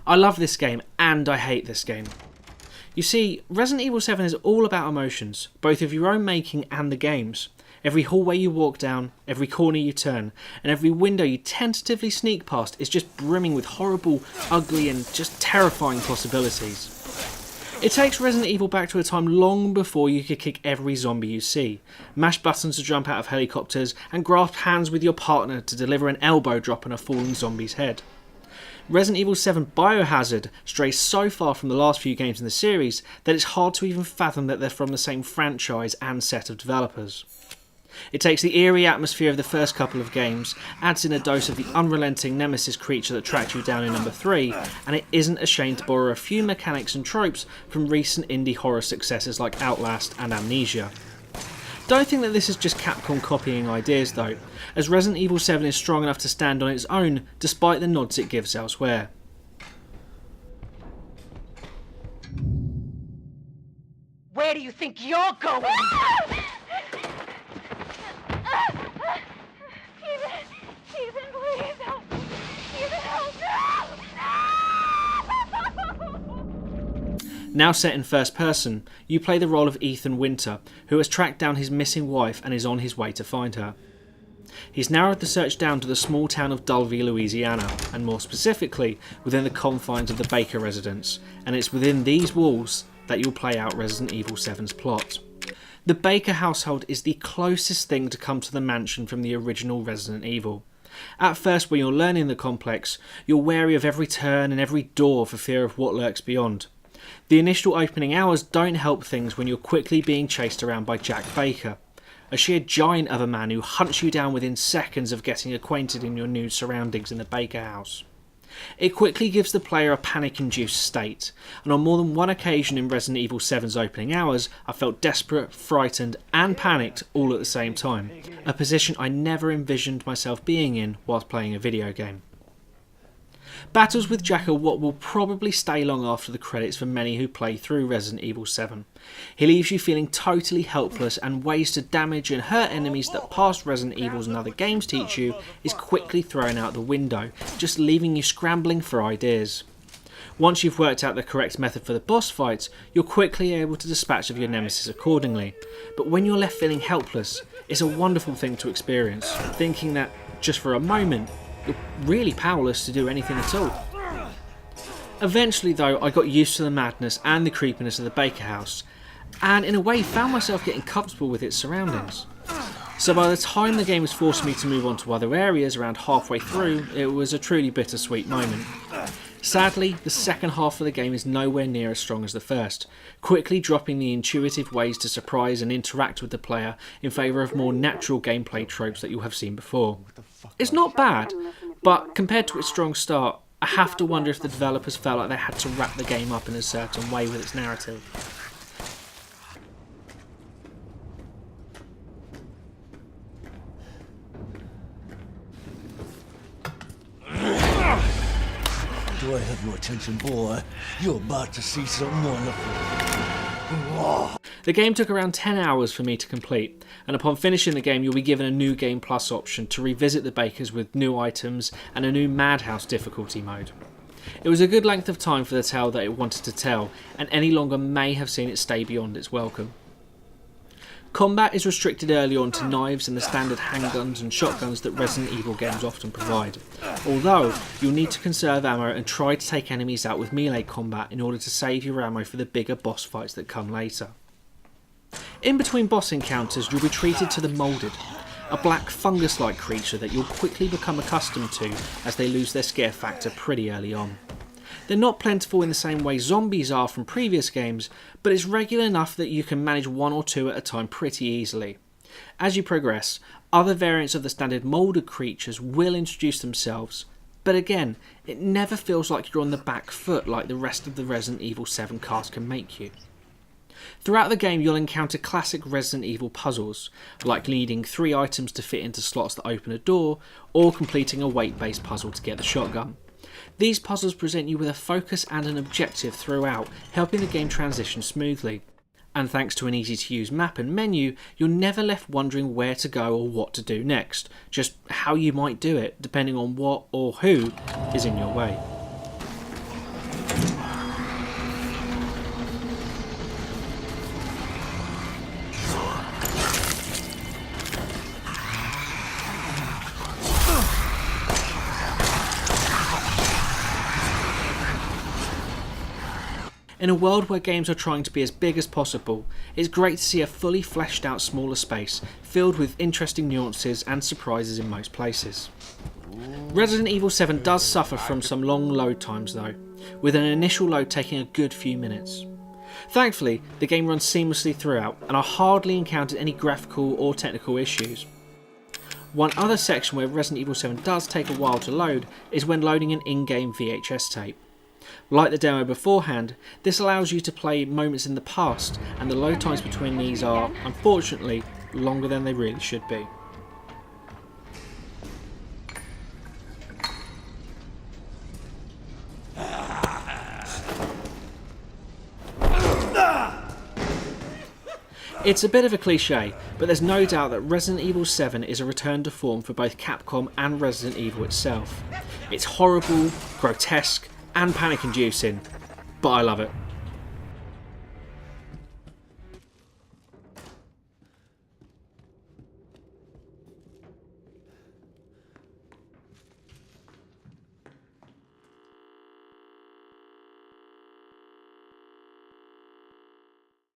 I love this game and I hate this game. You see, Resident Evil 7 is all about emotions, both of your own making and the game's. Every hallway you walk down, every corner you turn, and every window you tentatively sneak past is just brimming with horrible, ugly and just terrifying possibilities. It takes Resident Evil back to a time long before you could kick every zombie you see, mash buttons to jump out of helicopters, and grasp hands with your partner to deliver an elbow drop on a falling zombie's head. Resident Evil 7 Biohazard strays so far from the last few games in the series that it's hard to even fathom that they're from the same franchise and set of developers. It takes the eerie atmosphere of the first couple of games, adds in a dose of the unrelenting nemesis creature that tracked you down in number 3, and it isn't ashamed to borrow a few mechanics and tropes from recent indie horror successes like Outlast and Amnesia. Don't think that this is just Capcom copying ideas though, as Resident Evil 7 is strong enough to stand on its own despite the nods it gives elsewhere. Where do you think you're going? Ethan, please help me. Ethan, help me. Now set in first person, you play the role of Ethan Winter, who has tracked down his missing wife and is on his way to find her. He's narrowed the search down to the small town of Dulvey, Louisiana, and more specifically within the confines of the Baker residence, and it's within these walls that you'll play out Resident Evil 7's plot. The Baker household is the closest thing to come to the mansion from the original Resident Evil. At first, when you're learning the complex, you're wary of every turn and every door for fear of what lurks beyond. The initial opening hours don't help things when you're quickly being chased around by Jack Baker, a sheer giant of a man who hunts you down within seconds of getting acquainted in your new surroundings in the Baker house. It quickly gives the player a panic-induced state, and on more than one occasion in Resident Evil 7's opening hours, I felt desperate, frightened and panicked all at the same time, a position I never envisioned myself being in whilst playing a video game. Battles with Jack are what will probably stay long after the credits for many who play through Resident Evil 7. He leaves you feeling totally helpless, and ways to damage and hurt enemies that past Resident Evils and other games teach you is quickly thrown out the window, just leaving you scrambling for ideas. Once you've worked out the correct method for the boss fights, you're quickly able to dispatch of your nemesis accordingly. But when you're left feeling helpless, it's a wonderful thing to experience, thinking that, just for a moment, you're really powerless to do anything at all. Eventually though, I got used to the madness and the creepiness of the Baker house, and in a way found myself getting comfortable with its surroundings. So by the time the game was forcing me to move on to other areas around halfway through, it was a truly bittersweet moment. Sadly, the second half of the game is nowhere near as strong as the first, quickly dropping the intuitive ways to surprise and interact with the player in favour of more natural gameplay tropes that you'll have seen before. It's not bad, but compared to its strong start, I have to wonder if the developers felt like they had to wrap the game up in a certain way with its narrative. Do I have your attention, boy? You're about to see something wonderful. The game took around 10 hours for me to complete, and upon finishing the game you'll be given a new Game Plus option to revisit the Bakers with new items and a new Madhouse difficulty mode. It was a good length of time for the tale that it wanted to tell, and any longer may have seen it stay beyond its welcome. Combat is restricted early on to knives and the standard handguns and shotguns that Resident Evil games often provide, although you'll need to conserve ammo and try to take enemies out with melee combat in order to save your ammo for the bigger boss fights that come later. In between boss encounters you'll be treated to the Moulded, a black fungus-like creature that you'll quickly become accustomed to as they lose their scare factor pretty early on. They're not plentiful in the same way zombies are from previous games, but it's regular enough that you can manage one or two at a time pretty easily. As you progress, other variants of the standard moulded creatures will introduce themselves, but again, it never feels like you're on the back foot like the rest of the Resident Evil 7 cast can make you. Throughout the game you'll encounter classic Resident Evil puzzles, like needing 3 items to fit into slots that open a door, or completing a weight-based puzzle to get the shotgun. These puzzles present you with a focus and an objective throughout, helping the game transition smoothly. And thanks to an easy to use map and menu, you're never left wondering where to go or what to do next, just how you might do it, depending on what or who is in your way. In a world where games are trying to be as big as possible, it's great to see a fully fleshed out smaller space, filled with interesting nuances and surprises in most places. Resident Evil 7 does suffer from some long load times though, with an initial load taking a good few minutes. Thankfully, the game runs seamlessly throughout, and I hardly encountered any graphical or technical issues. One other section where Resident Evil 7 does take a while to load is when loading an in-game VHS tape. Like the demo beforehand, this allows you to play moments in the past, and the load times between these are, unfortunately, longer than they really should be. It's a bit of a cliche, but there's no doubt that Resident Evil 7 is a return to form for both Capcom and Resident Evil itself. It's horrible, grotesque, and panic-inducing, but I love it.